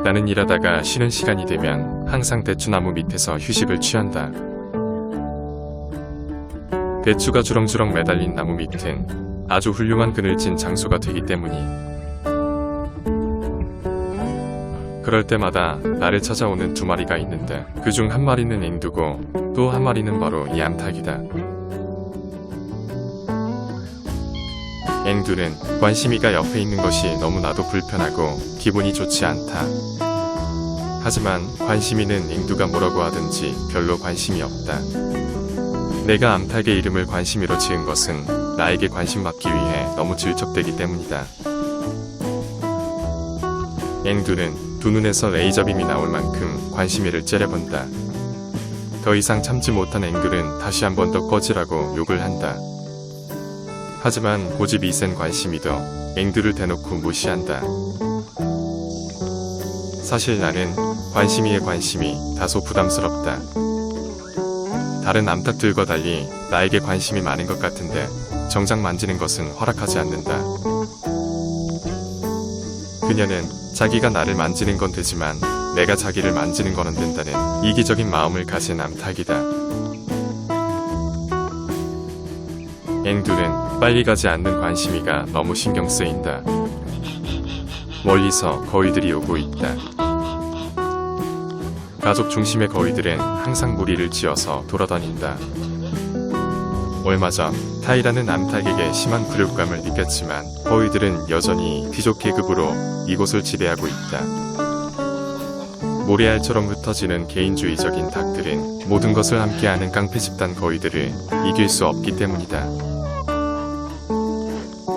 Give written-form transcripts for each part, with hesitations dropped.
나는 일하다가 쉬는 시간이 되면 항상 대추나무 밑에서 휴식을 취한다. 대추가 주렁주렁 매달린 나무 밑은 아주 훌륭한 그늘진 장소가 되기 때문이. 그럴 때마다 나를 찾아오는 두 마리가 있는데 그중 한 마리는 앵두고 또 한 마리는 바로 이 암탉이다. 앵두는 관심이가 옆에 있는 것이 너무나도 불편하고 기분이 좋지 않다. 하지만 관심이는 앵두가 뭐라고 하든지 별로 관심이 없다. 내가 암탉의 이름을 관심이로 지은 것은 나에게 관심 받기 위해 너무 질척대기 때문이다. 앵두는 두 눈에서 레이저빔이 나올 만큼 관심이를 째려본다. 더 이상 참지 못한 앵두는 다시 한 번 더 꺼지라고 욕을 한다. 하지만 고집이 센 관심이도 앵두를 대놓고 무시한다. 사실 나는 관심이의 관심이 다소 부담스럽다. 다른 암탉들과 달리 나에게 관심이 많은 것 같은데 정작 만지는 것은 허락하지 않는다. 그녀는 자기가 나를 만지는 건 되지만 내가 자기를 만지는 건 안 된다는 이기적인 마음을 가진 암탉이다. 앵두는 빨리 가지 않는 관심이가 너무 신경 쓰인다. 멀리서 거위들이 오고 있다. 가족 중심의 거위들은 항상 무리를 지어서 돌아다닌다. 얼마 전 타이라는 암탉에게 심한 굴욕감을 느꼈지만 거위들은 여전히 귀족 계급으로 이곳을 지배하고 있다. 모래알처럼 흩어지는 개인주의적인 닭들은 모든 것을 함께하는 깡패 집단 거위들을 이길 수 없기 때문이다.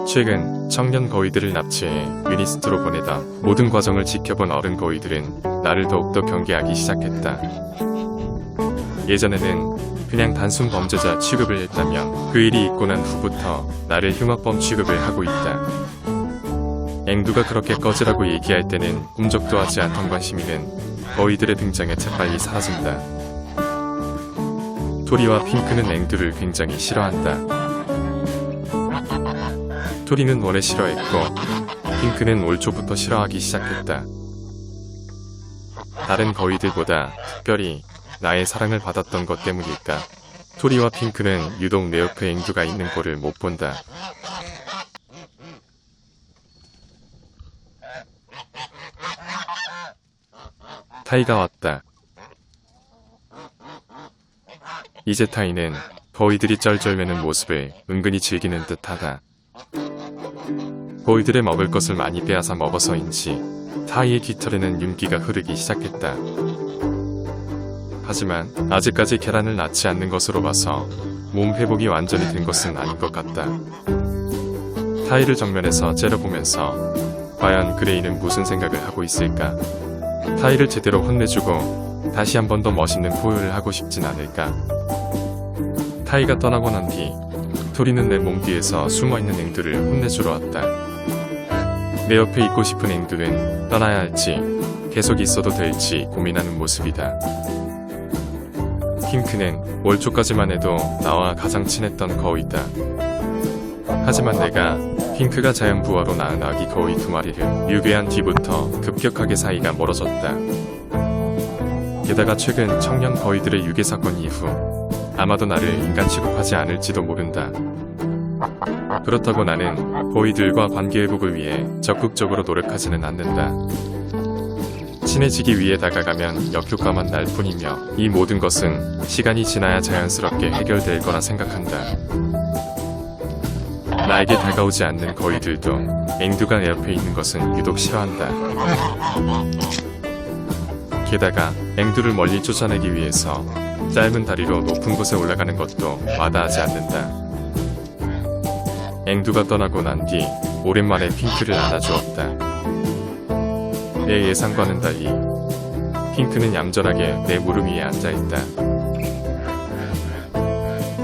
최근 청년 거위들을 납치해 유니스트로 보내다 모든 과정을 지켜본 어른 거위들은 나를 더욱더 경계하기 시작했다. 예전에는 그냥 단순 범죄자 취급을 했다면 그 일이 있고 난 후부터 나를 흉악범 취급을 하고 있다. 앵두가 그렇게 꺼지라고 얘기할 때는 꿈쩍도 하지 않던 관심이는 거위들의 등장에 재빨리 사라진다. 토리와 핑크는 앵두를 굉장히 싫어한다. 토리는 원래 싫어했고 핑크는 올 초부터 싫어하기 시작했다. 다른 거위들보다 특별히 나의 사랑을 받았던 것 때문일까? 토리와 핑크는 유독 내 옆에 앵두가 있는 꼴을 못 본다. 타이가 왔다. 이제 타이는 거위들이 쩔쩔매는 모습을 은근히 즐기는 듯하다. 거위들의 먹을 것을 많이 빼앗아 먹어서인지 타이의 깃털에는 윤기가 흐르기 시작했다. 하지만 아직까지 계란을 낳지 않는 것으로 봐서 몸 회복이 완전히 된 것은 아닌 것 같다. 타이를 정면에서 째려보면서 과연 그레이는 무슨 생각을 하고 있을까? 타이를 제대로 혼내주고 다시 한 번 더 멋있는 포효를 하고 싶진 않을까? 타이가 떠나고 난 뒤 토리는 내 몸 뒤에서 숨어있는 앵두를 혼내주러 왔다. 내 옆에 있고 싶은 앵두는 떠나야 할지 계속 있어도 될지 고민하는 모습이다. 핑크는 올 초까지만 해도 나와 가장 친했던 거위다. 하지만 내가 핑크가 자연부화로 낳은 아기 거위 두 마리를 유배한 뒤부터 급격하게 사이가 멀어졌다. 게다가 최근 청년 거위들의 유괴 사건 이후 아마도 나를 인간 취급하지 않을지도 모른다. 그렇다고 나는 거위들과 관계 회복을 위해 적극적으로 노력하지는 않는다. 친해지기 위해 다가가면 역효과만 날 뿐이며 이 모든 것은 시간이 지나야 자연스럽게 해결될 거라 생각한다. 나에게 다가오지 않는 거위들도 앵두가 내 옆에 있는 것은 유독 싫어한다. 게다가 앵두를 멀리 쫓아내기 위해서 짧은 다리로 높은 곳에 올라가는 것도 마다하지 않는다. 앵두가 떠나고 난 뒤 오랜만에 핑크를 안아주었다. 내 예상과는 달리 핑크는 얌전하게 내 무릎 위에 앉아있다.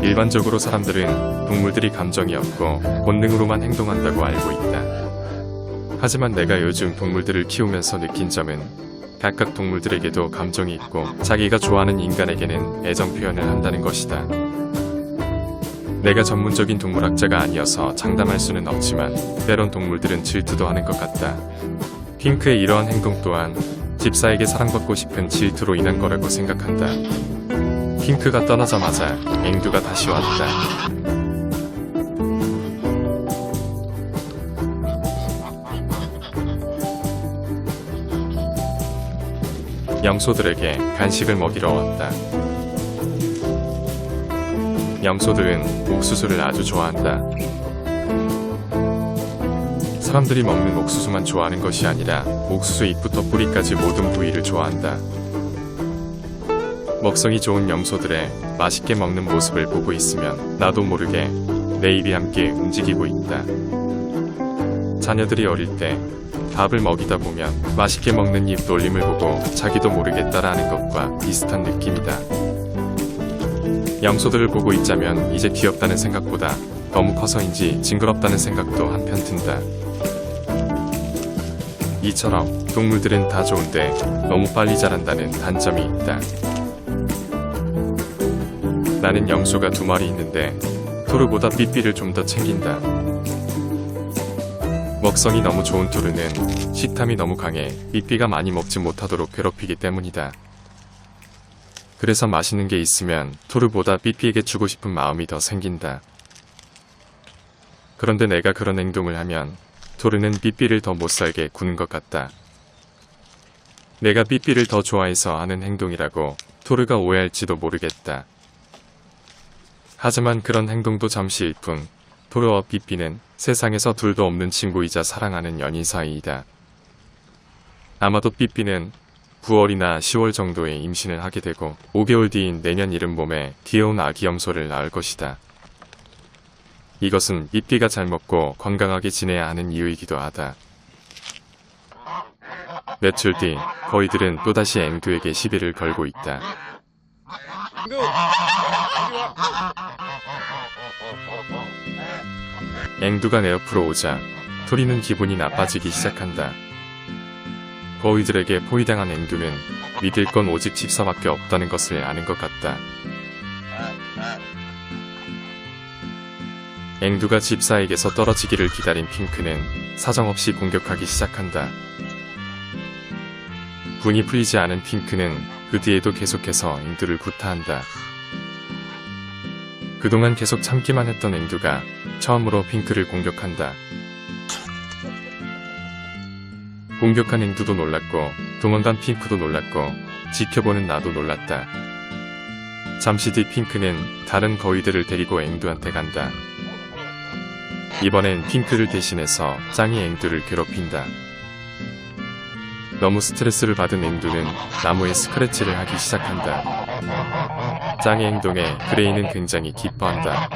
일반적으로 사람들은 동물들이 감정이 없고 본능으로만 행동한다고 알고 있다. 하지만 내가 요즘 동물들을 키우면서 느낀 점은 각각 동물들에게도 감정이 있고 자기가 좋아하는 인간에게는 애정 표현을 한다는 것이다. 내가 전문적인 동물학자가 아니어서 장담할 수는 없지만 때론 동물들은 질투도 하는 것 같다. 핑크의 이러한 행동 또한 집사에게 사랑받고 싶은 질투로 인한 거라고 생각한다. 핑크가 떠나자마자 앵두가 다시 왔다. 염소들에게 간식을 먹이러 왔다. 염소들은 옥수수를 아주 좋아한다. 사람들이 먹는 옥수수만 좋아하는 것이 아니라 옥수수 잎부터 뿌리까지 모든 부위를 좋아한다. 먹성이 좋은 염소들의 맛있게 먹는 모습을 보고 있으면 나도 모르게 내 입이 함께 움직이고 있다. 자녀들이 어릴 때 밥을 먹이다 보면 맛있게 먹는 입 놀림을 보고 자기도 모르게 따라하는 것과 비슷한 느낌이다. 염소들을 보고 있자면 이제 귀엽다는 생각보다 너무 커서인지 징그럽다는 생각도 한편 든다. 이처럼 동물들은 다 좋은데 너무 빨리 자란다는 단점이 있다. 나는 염소가 2마리 있는데 토르보다 삐삐를 좀 더 챙긴다. 먹성이 너무 좋은 토르는 식탐이 너무 강해 삐삐가 많이 먹지 못하도록 괴롭히기 때문이다. 그래서 맛있는 게 있으면 토르보다 삐삐에게 주고 싶은 마음이 더 생긴다. 그런데 내가 그런 행동을 하면 토르는 삐삐를 더 못살게 구는 것 같다. 내가 삐삐를 더 좋아해서 하는 행동이라고 토르가 오해할지도 모르겠다. 하지만 그런 행동도 잠시일 뿐 토르와 삐삐는 세상에서 둘도 없는 친구이자 사랑하는 연인 사이이다. 아마도 삐삐는 9월이나 10월 정도에 임신을 하게 되고 5개월 뒤인 내년 이른 봄에 귀여운 아기 염소를 낳을 것이다. 이것은 삐삐가 잘 먹고 건강하게 지내야 하는 이유이기도 하다. 며칠 뒤 거위들은 또다시 앵두에게 시비를 걸고 있다. 앵두가 내 옆으로 오자 토리는 기분이 나빠지기 시작한다. 거위들에게 포위당한 앵두는 믿을 건 오직 집사밖에 없다는 것을 아는 것 같다. 앵두가 집사에게서 떨어지기를 기다린 핑크는 사정없이 공격하기 시작한다. 분이 풀리지 않은 핑크는 그 뒤에도 계속해서 앵두를 구타한다. 그동안 계속 참기만 했던 앵두가 처음으로 핑크를 공격한다. 공격한 앵두도 놀랐고 도망간 핑크도 놀랐고 지켜보는 나도 놀랐다. 잠시 뒤 핑크는 다른 거위들을 데리고 앵두한테 간다. 이번엔 핑크를 대신해서 짱이 앵두를 괴롭힌다. 너무 스트레스를 받은 앵두는 나무에 스크래치를 하기 시작한다. 짱의 행동에 그레이는 굉장히 기뻐한다.